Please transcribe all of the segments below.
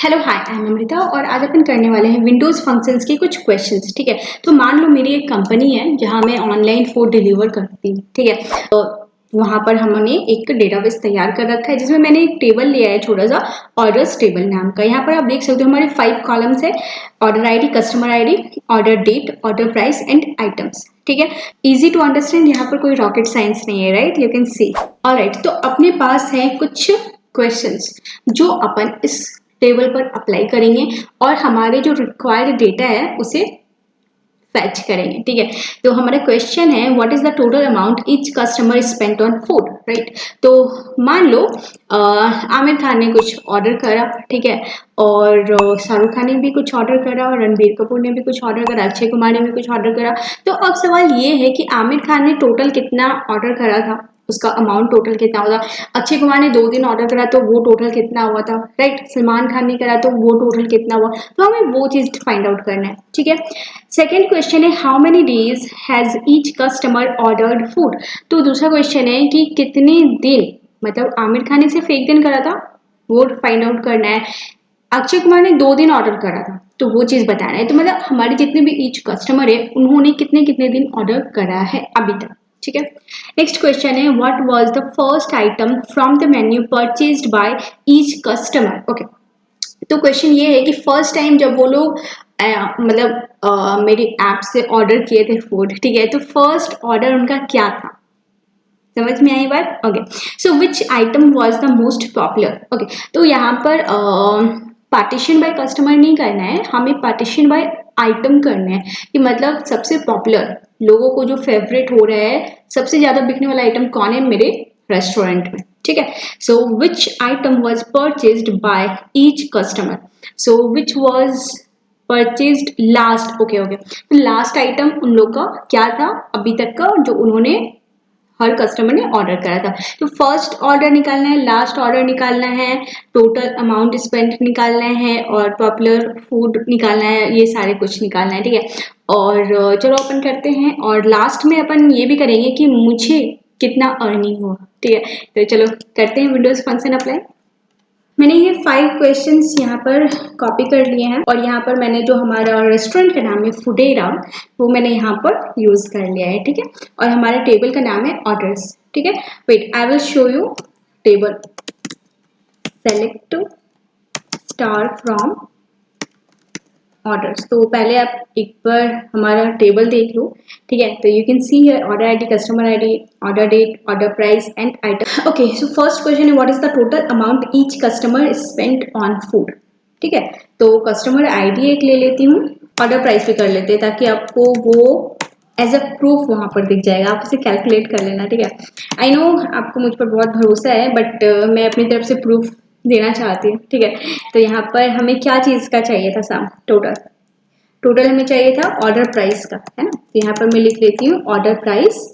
Hello hi, I am Amrita और आज अपन करने वाले हैं विंडोज़ फंक्शंस के कुछ क्वेश्चंस। ठीक है, तो मान लो मेरी एक कंपनी है जहां मैं ऑनलाइन फूड डिलीवर करती हूँ। ठीक है, तो वहां पर हमने एक डेटाबेस तैयार कर रखा है जिसमें मैंने एक टेबल लिया है छोटा सा, ऑर्डर्स टेबल नाम का। यहाँ पर आप देख सकते हो हमारे 5 कॉलम्स है। Order ID, customer ID, order date, order price and items. ठीक है, इजी टू अंडरस्टैंड, यहाँ पर कोई रॉकेट साइंस नहीं है, right? You can C. Alright, तो अपने पास है कुछ क्वेश्चंस जो अपन इस टेबल पर अप्लाई करेंगे और हमारे जो रिक्वायर्ड डेटा है उसे फैच करेंगे। ठीक है, तो हमारा क्वेश्चन है what is the total amount each customer spent on food, right? तो मान लो आमिर खान ने कुछ ऑर्डर करा, ठीक है, और शाहरुख खान ने भी कुछ ऑर्डर करा और रणबीर कपूर ने भी कुछ ऑर्डर करा, अक्षय कुमार ने भी कुछ ऑर्डर करा। तो अब सवाल ये है कि आमिर खान ने टोटल कितना ऑर्डर करा था, उसका अमाउंट टोटल कितना होगा। अक्षय कुमार ने 2 दिन ऑर्डर करा तो वो टोटल कितना हुआ था, राइट? सलमान खान ने करा तो वो टोटल कितना हुआ। तो हमें वो चीज फाइंड आउट करना है। ठीक है, सेकेंड क्वेश्चन है how many days has each customer ordered food. तो दूसरा क्वेश्चन है कि कितने दिन, मतलब आमिर खान ने सिर्फ 1 दिन करा था, वो फाइंड आउट करना है। अक्षय कुमार ने 2 दिन ऑर्डर करा था तो वो चीज बताना है। तो मतलब हमारे जितने भी ईच कस्टमर है उन्होंने कितने कितने दिन ऑर्डर करा है अभी तक। ठीक है, नेक्स्ट क्वेश्चन है what was the first item from the menu purchased by each customer. Okay, तो क्वेश्चन ये है कि फर्स्ट टाइम जब वो लोग मेरी ऐप से ऑर्डर किए थे फूड, ठीक है, तो फर्स्ट ऑर्डर उनका क्या था। समझ में आई बात? Okay, so which item was the most popular. Okay, तो यहाँ पर पार्टीशन बाय कस्टमर नहीं करना है, हमें पार्टीशन बाय आइटम करना है कि मतलब सबसे पॉपुलर, लोगों को जो फेवरेट हो रहा है, सबसे ज्यादा बिकने वाला आइटम कौन है मेरे रेस्टोरेंट में। ठीक है, so which item was purchased by each customer, so which was purchased last. Okay okay, तो लास्ट आइटम उन लोग का क्या था अभी तक का जो उन्होंने, हर कस्टमर ने ऑर्डर करा था। तो फर्स्ट ऑर्डर निकालना है, लास्ट ऑर्डर निकालना है, टोटल अमाउंट स्पेंट निकालना है और पॉपुलर फूड निकालना है, ये सारे कुछ निकालना है। ठीक है, और चलो अपन करते हैं और लास्ट में अपन ये भी करेंगे कि मुझे कितना अर्निंग हुआ। ठीक है, तो चलो करते हैं विंडोज फंक्शन अप्लाई। मैंने ये 5 क्वेश्चंस यहाँ पर कॉपी कर लिए हैं और यहाँ पर मैंने जो हमारा रेस्टोरेंट का नाम है फुडेरा, वो मैंने यहाँ पर यूज कर लिया है। ठीक है, और हमारे टेबल का नाम है ऑर्डर्स। ठीक है, wait I will show you table. Select star from orders. तो पहले आप एक बार हमारा टेबल देख लो। ठीक है, तो you can see here order ID, customer ID, order date, order price and item. Okay, so first question है what is the total amount each customer spent on food. ठीक है, तो कस्टमर आईडी एक ले लेती हूँ, ऑर्डर प्राइस भी कर लेते हैं ताकि आपको वो एज अ प्रूफ वहां पर दिख जाएगा, आप उसे कैलकुलेट कर लेना। ठीक है, आई नो आपको मुझ पर बहुत भरोसा है बट मैं अपनी तरफ से प्रूफ देना चाहती हूँ। ठीक है, तो यहाँ पर हमें क्या चीज का चाहिए था साम टोटल, टोटल हमें चाहिए था ऑर्डर प्राइस का, है ना? तो यहाँ पर मैं लिख लेती हूँ order price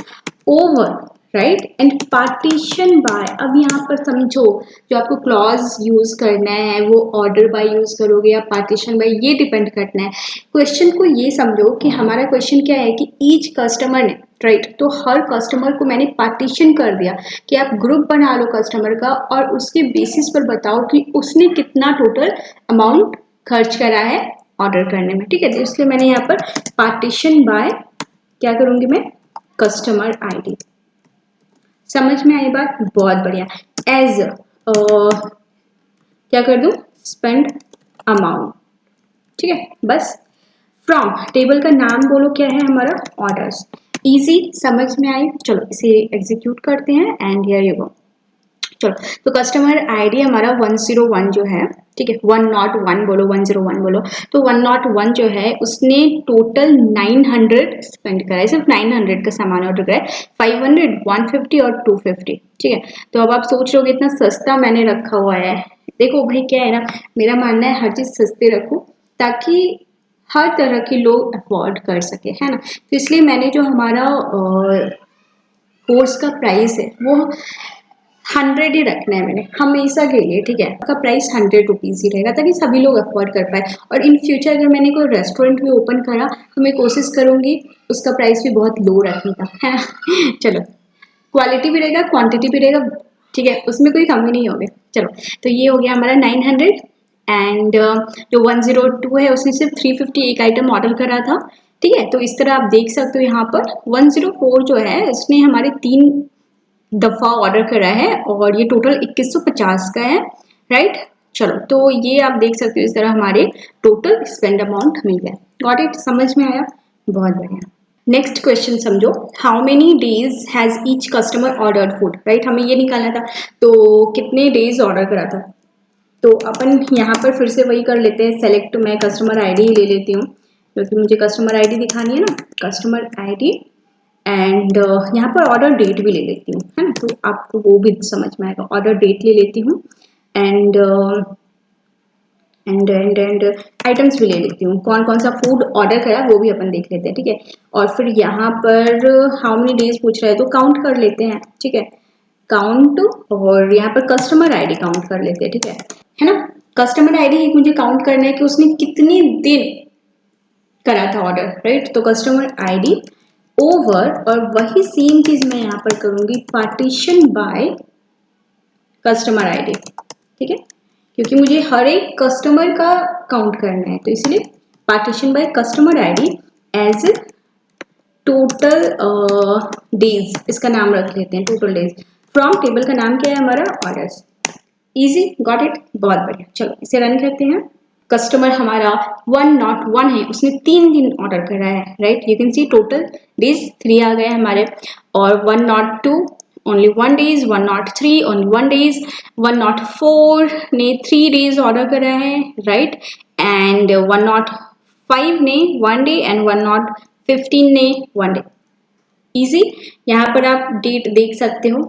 over, right, and partition by. अब यहाँ पर समझो जो आपको क्लॉज यूज करना है वो ऑर्डर बाय यूज करोगे या पार्टीशन बाय, ये डिपेंड करना है। क्वेश्चन को ये समझो कि हमारा क्वेश्चन क्या है कि ईच कस्टमर ने, राइट, तो हर कस्टमर को मैंने पार्टीशन कर दिया कि आप ग्रुप बना लो कस्टमर का और उसके बेसिस पर बताओ कि उसने कितना टोटल अमाउंट खर्च करा है ऑर्डर करने में। ठीक है, तो इसलिए मैंने यहाँ पर पार्टीशन बाय क्या करूंगी मैं, कस्टमर आईडी। समझ में आई बात? बहुत बढ़िया। एज क्या कर दूं, स्पेंड अमाउंट। ठीक है, बस। फ्रॉम टेबल का नाम बोलो क्या है हमारा, ऑर्डर्स। इजी, समझ में आई? चलो इसे एग्जीक्यूट करते हैं एंड हियर यू गो। चलो, तो कस्टमर आईडी हमारा 101 जो है, ठीक है, 101 बोलो, 101 बोलो। तो 101 जो है उसने टोटल 900 स्पेंड करा है, सिर्फ 900 का सामान ऑर्डर करा है, 500, 150 और 250। ठीक है, तो अब आप सोच रहे हो इतना सस्ता मैंने रखा हुआ है। देखो भाई क्या है ना, मेरा मानना है हर चीज सस्ते रखो ताकि हर तरह के लोग अफोर्ड कर सके, है ना? तो इसलिए मैंने जो हमारा कोर्स का प्राइस है वो 100 ही रखना है मैंने हमेशा के लिए। ठीक है, का प्राइस 100 रुपीज़ ही रहेगा ताकि सभी लोग अफोर्ड कर पाए। और इन फ्यूचर अगर मैंने कोई रेस्टोरेंट भी ओपन करा तो मैं कोशिश करूंगी उसका प्राइस भी बहुत लो रखने का, है ना? चलो, क्वालिटी भी रहेगा, क्वांटिटी भी रहेगा, ठीक है, उसमें कोई कमी नहीं होगी। चलो, तो ये हो गया हमारा 900 एंड जो 102 है उसने सिर्फ 351 आइटम ऑर्डर करा था, ठीक है। तो इस तरह आप देख सकते हो यहाँ पर 104 जो है उसने हमारे 3 दफ़ा ऑर्डर करा है और ये टोटल 2150 का है, राइट। चलो तो ये आप देख सकते हो इस तरह हमारे टोटल स्पेंड अमाउंट मिल गया। गॉट इट, समझ में आया, बहुत बढ़िया। नेक्स्ट क्वेश्चन समझो, how many days has each customer ordered food, right. हमें ये निकालना था तो कितने डेज ऑर्डर करा था। तो अपन यहाँ पर फिर से वही कर लेते हैं, सेलेक्ट, मैं कस्टमर आईडी ही ले लेती हूँ क्योंकि मुझे कस्टमर आईडी दिखानी है ना, कस्टमर आईडी। एंड यहाँ पर ऑर्डर डेट भी ले लेती हूँ, है ना, तो आपको वो भी समझ में आएगा। ऑर्डर डेट ले लेती हूँ एंड एंड आइटम्स भी ले लेती हूँ, कौन कौन सा फूड ऑर्डर करा वो भी अपन देख लेते हैं, ठीक है। और फिर यहाँ पर हाउ मेनी डेज पूछ रहा है तो काउंट कर लेते हैं, ठीक है, काउंट। और यहाँ पर कस्टमर आईडी काउंट कर लेते हैं, ठीक है ना। कस्टमर आईडी मुझे काउंट करना है कि उसने कितने दिन करा था ऑर्डर, राइट। तो कस्टमर आईडी ओवर, और वही सेम चीज मैं यहाँ पर करूंगी, पार्टीशन बाय कस्टमर आईडी, ठीक है, क्योंकि मुझे हर एक कस्टमर का काउंट करना है, तो इसलिए partition by customer ID as total days, इसका नाम रख लेते हैं टोटल डेज। फ्रॉम टेबल का नाम क्या है हमारा, ऑर्डर्स। इजी, गॉट इट, बहुत बढ़िया। चलो इसे रन करते हैं। कस्टमर हमारा 101 है, उसने 3 दिन ऑर्डर करा है, right. You can C total days 3 आ गए हमारे। और 102 ओनली 1 डेज, 103 ओनली 1 डेज, 104 ने 3 डेज ऑर्डर करा है, राइट। एंड 105 ने 1 डे एंड 115 ने 1 डे। इजी, यहाँ पर आप डेट देख सकते हो,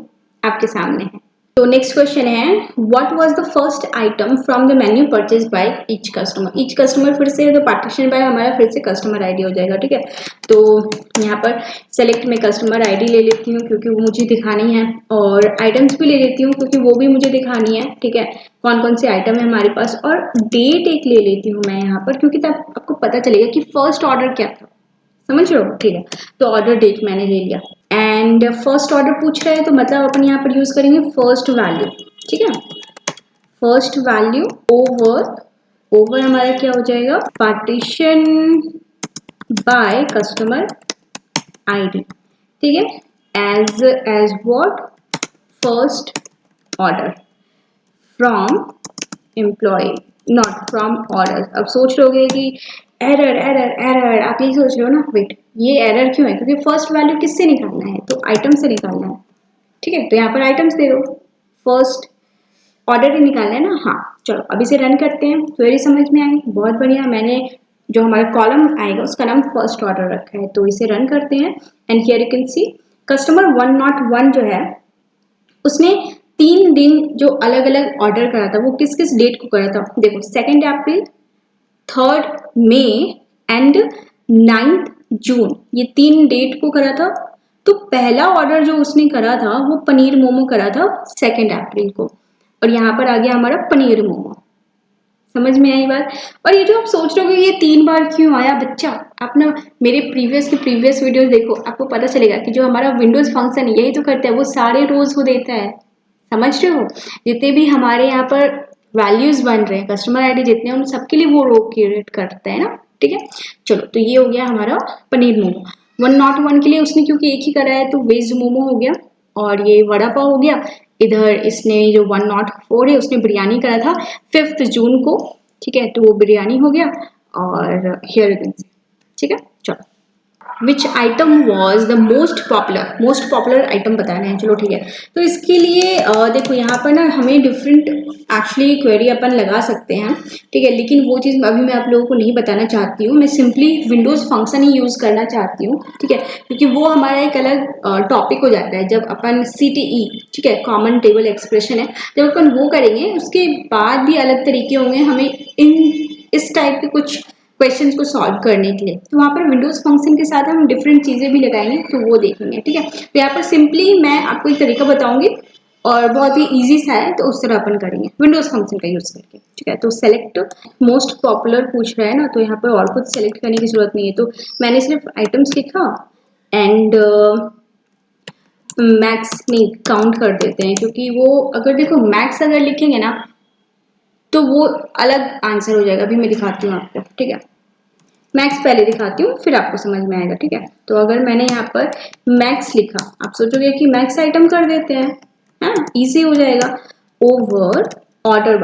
आपके सामने है। तो नेक्स्ट क्वेश्चन है, what was the first item from the menu purchase by each customer. Each customer फिर से तो पार्टीशन बाय हमारा फिर से कस्टमर आईडी हो जाएगा, ठीक है। तो यहाँ पर सेलेक्ट में कस्टमर आईडी ले लेती हूँ क्योंकि वो मुझे दिखानी है, और आइटम्स भी ले लेती हूँ क्योंकि वो भी मुझे दिखानी है, ठीक है, कौन कौन से आइटम है हमारे पास। और डेट एक ले लेती हूँ मैं यहाँ पर क्योंकि तब आपको पता चलेगा कि फर्स्ट ऑर्डर क्या था, समझ रहे हो, ठीक है। तो ऑर्डर डेट मैंने ले लिया एंड फर्स्ट ऑर्डर पूछ रहा है तो मतलब अपन यहाँ पर यूज करेंगे फर्स्ट वैल्यू, ठीक है। फर्स्ट वैल्यू ओवर, ओवर हमारा क्या हो जाएगा, पार्टीशन बाय कस्टमर आईडी, ठीक है, as what, first order from employ, not from order. अब सोच लोगे कि एरर एरर एरर, आप यही सोच रहे हो ना, वेट, ये एरर क्यों है, क्योंकि फर्स्ट वैल्यू किससे निकालना है, तो आइटम से निकालना है, ठीक है। तो यहाँ पर आइटम्स दे दो, फर्स्ट ऑर्डर ही निकालना है ना, हाँ। चलो अब इसे रन करते हैं, क्वेरी समझ में आई, बहुत बढ़िया। मैंने जो हमारा कॉलम आएगा उसका नाम फर्स्ट ऑर्डर रखा है, तो इसे रन करते हैं and here you can C customer 101 जो है उसने 3 दिन जो अलग अलग ऑर्डर करा था वो किस किस डेट को करा था, देखो 2 अप्रैल, 3 मई एंड 9 जून, ये 3 डेट को करा था। तो पहला ऑर्डर जो उसने करा था वो पनीर मोमो करा था 2 अप्रैल को, और यहाँ पर आ गया हमारा पनीर मोमो, समझ में आई बात। और ये जो आप सोच रहे हो ये 3 बार क्यों आया बच्चा, आप ना मेरे प्रीवियस वीडियोस देखो, आपको पता चलेगा कि जो हमारा विंडोज फंक्शन यही तो करता है, वो सारे रोज को देता है, समझ रहे हो। जितने भी हमारे यहाँ पर वैल्यूज बन रहे हैं कस्टमर आईडी जितने, उन सबके लिए वो रो क्रिएट करता है ना, ठीक है। चलो तो ये हो गया हमारा पनीर मोमो। 101 के लिए उसने क्योंकि एक ही करा है तो वेज मोमो हो गया, और ये वड़ा पाव हो गया। इधर इसने जो 104 है उसने बिरयानी करा था 5 जून को, ठीक है, तो वो बिरयानी हो गया। और हियर ठीक है। चलो विच item was the most popular item बताना है, चलो ठीक है। तो इसके लिए देखो यहाँ पर ना हमें डिफरेंट एक्चुअली क्वेरी अपन लगा सकते हैं, ठीक है, लेकिन वो चीज़ अभी मैं आप लोगों को नहीं बताना चाहती हूँ। मैं सिंपली विंडोज फंक्शन ही यूज़ करना चाहती हूँ, ठीक है, क्योंकि वो हमारा एक अलग टॉपिक हो जाता है जब अपन CTE, ठीक है, कॉमन टेबल एक्सप्रेशन है, जब अपन वो करेंगे उसके बाद भी अलग तरीके होंगे हमें इस टाइप के कुछ क्वेश्चंस को सॉल्व करने के लिए। तो वहाँ पर विंडोज फंक्शन के साथ हम डिफरेंट चीज़ें भी लगाएंगे, तो वो देखेंगे, ठीक है। तो यहाँ पर सिंपली मैं आपको एक तरीका बताऊंगी और बहुत ही इजी सा है, तो उस तरह अपन करेंगे विंडोज फंक्शन का यूज करके, ठीक है। तो सेलेक्ट मोस्ट पॉपुलर पूछ रहा है ना, तो यहाँ पर और कुछ सेलेक्ट करने की जरूरत नहीं है, तो मैंने सिर्फ आइटम्स लिखा एंड मैक्स नहीं काउंट कर देते हैं, क्योंकि वो अगर देखो मैक्स अगर लिखेंगे ना तो वो अलग आंसर हो जाएगा। अभी मैं दिखाती हूँ आपको, ठीक है। मैक्स पहले दिखाती हूँ, फिर आपको समझ में आएगा, ठीक है। तो अगर मैंने यहाँ पर मैक्स लिखा, आप सोचोगे कि मैक्स आइटम कर देते हैं, हाँ इजी हो जाएगा। ओवर ऑर्डर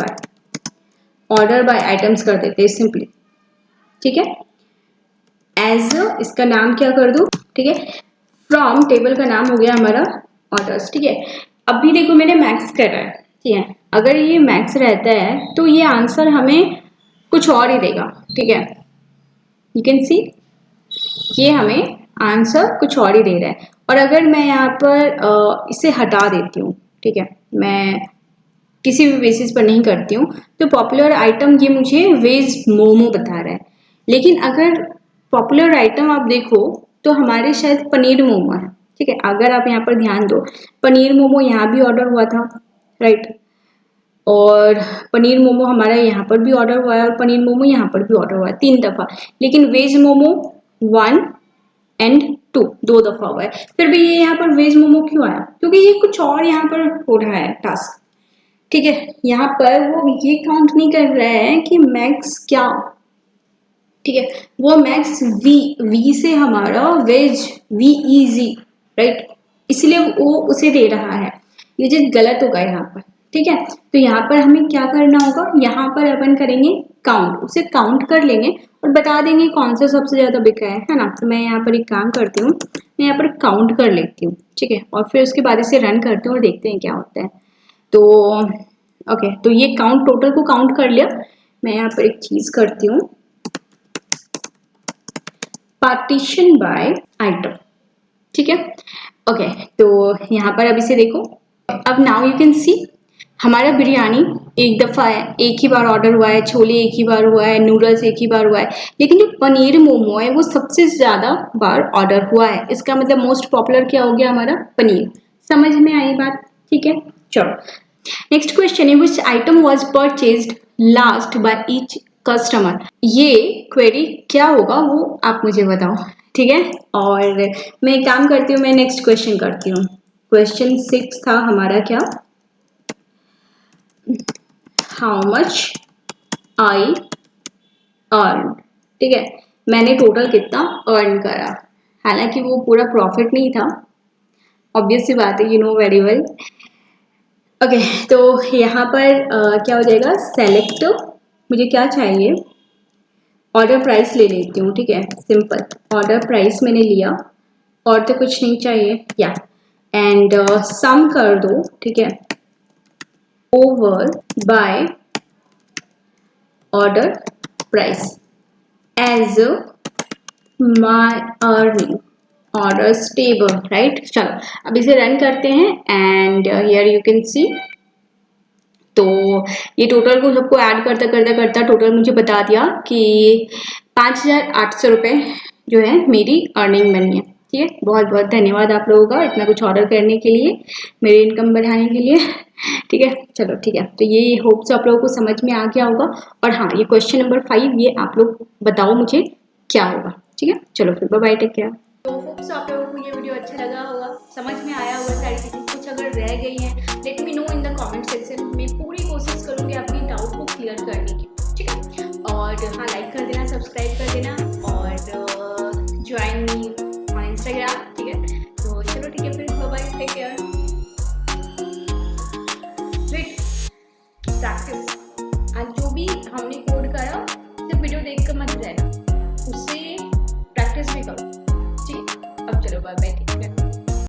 बाय आइटम्स कर देते हैं सिंपली, ठीक है। एज इसका नाम क्या कर दूं, ठीक है। फ्रॉम टेबल का नाम हो गया हमारा ऑर्डर्स, ठीक है। अभी देखो मैंने मैक्स कर रहा है, ठीक है। अगर ये मैक्स रहता है तो ये आंसर हमें कुछ और ही देगा, ठीक है। यू कैन सी ये हमें आंसर कुछ और ही दे रहा है। और अगर मैं यहाँ पर इसे हटा देती हूँ, ठीक है, मैं किसी भी बेसिस पर नहीं करती हूँ, तो पॉपुलर आइटम ये मुझे वेज मोमो बता रहा है। लेकिन अगर पॉपुलर आइटम आप देखो तो हमारे शायद पनीर मोमो है, ठीक है। अगर आप यहाँ पर ध्यान दो, पनीर मोमो यहाँ भी ऑर्डर हुआ था, राइट। और पनीर मोमो हमारा यहाँ पर भी ऑर्डर हुआ है और पनीर मोमो यहाँ पर भी ऑर्डर हुआ है 3 दफा। लेकिन वेज मोमो 1 एंड 2 2 दफा हुआ है। फिर भी ये यहाँ पर वेज मोमो क्यों आया? क्योंकि ये कुछ और यहाँ पर हो रहा है टास्क, ठीक है। यहाँ पर वो ये काउंट नहीं कर रहा है कि मैक्स क्या, ठीक है। वो मैक्स वी से हमारा वेज वी इजी, राइट, इसलिए वो उसे दे रहा है। ये चीज गलत होगा यहाँ पर, ठीक है। तो यहाँ पर हमें क्या करना होगा, यहाँ पर अपन करेंगे काउंट, उसे काउंट कर लेंगे और बता देंगे कौन सा सबसे ज्यादा बिका है ना। तो मैं यहाँ पर एक काम करती हूँ, मैं यहाँ पर काउंट कर लेती हूँ, ठीक है। और फिर उसके बाद इसे रन करते हैं और देखते हैं क्या होता है। तो ओके, तो ये काउंट टोटल को काउंट कर लिया। मैं यहाँ पर एक चीज करती हूँ, पार्टीशन बाय आइटम, ठीक है। ओके, तो यहाँ पर अब इसे देखो। अब नाउ यू कैन सी हमारा बिरयानी एक दफा है, एक ही बार ऑर्डर हुआ है, छोले एक ही बार हुआ है, नूडल्स एक ही बार हुआ है। लेकिन जो पनीर मोमो है वो सबसे ज्यादा बार ऑर्डर हुआ है। इसका मतलब मोस्ट पॉपुलर क्या हो गया हमारा, पनीर। समझ में आई बात, ठीक है। चलो नेक्स्ट क्वेश्चन है, विच item was purchased last bye each customer. ये क्वेरी क्या होगा वो आप मुझे बताओ, ठीक है। और मैं एक काम करती हूँ, मैं नेक्स्ट क्वेश्चन करती हूँ। क्वेश्चन 6 था हमारा क्या, हाउ मच आई अर्न, ठीक है। मैंने टोटल कितना अर्न करा। हालांकि वो पूरा प्रॉफिट नहीं था, ऑब्वियस सी बात है, you know very well. Okay, तो यहाँ पर क्या हो जाएगा, सेलेक्ट, मुझे क्या चाहिए, ऑर्डर प्राइस ले लेती हूँ, ठीक है। सिंपल ऑर्डर प्राइस मैंने लिया और तो कुछ नहीं चाहिए, या एंड सम कर दो, ठीक है, over by order price as my earning orders table, right. चलो अब इसे रन करते हैं and here you can see. तो ये टोटल को सबको ऐड करता करता करता टोटल मुझे बता दिया कि 5,800 रुपये जो है मेरी अर्निंग बनी है, ठीक है। बहुत बहुत धन्यवाद आप लोगों का इतना कुछ ऑर्डर करने के लिए, मेरी इनकम बढ़ाने के लिए, ठीक है। चलो ठीक है, तो ये होप से आप लोगों को समझ में आ गया होगा। और हाँ, ये क्वेश्चन नंबर 5 ये आप लोग बताओ मुझे क्या होगा, ठीक है। चलो फिर बाय बाय, टेक केयर। तो होप्स आप लोगों को ये वीडियो अच्छा लगा होगा, समझ में आया होगा सारी चीज़ें। कुछ अगर रह गई हैं let me know in the comment section, मैं पूरी कोशिश करूँगी आपकी डाउट को क्लियर करने की, ठीक है। और हाँ, लाइक कर देना, सब्सक्राइब कर देना और ज्वाइन मी ऑन इंस्टाग्राम, ठीक है। तो चलो ठीक है फिर, bye bye, take care. Wait, practice, आज जो भी हमने कोड करा सिर्फ वीडियो देख कर मत रहना, उससे प्रैक्टिस भी करो, ठीक है। अब चलो बाय बाय।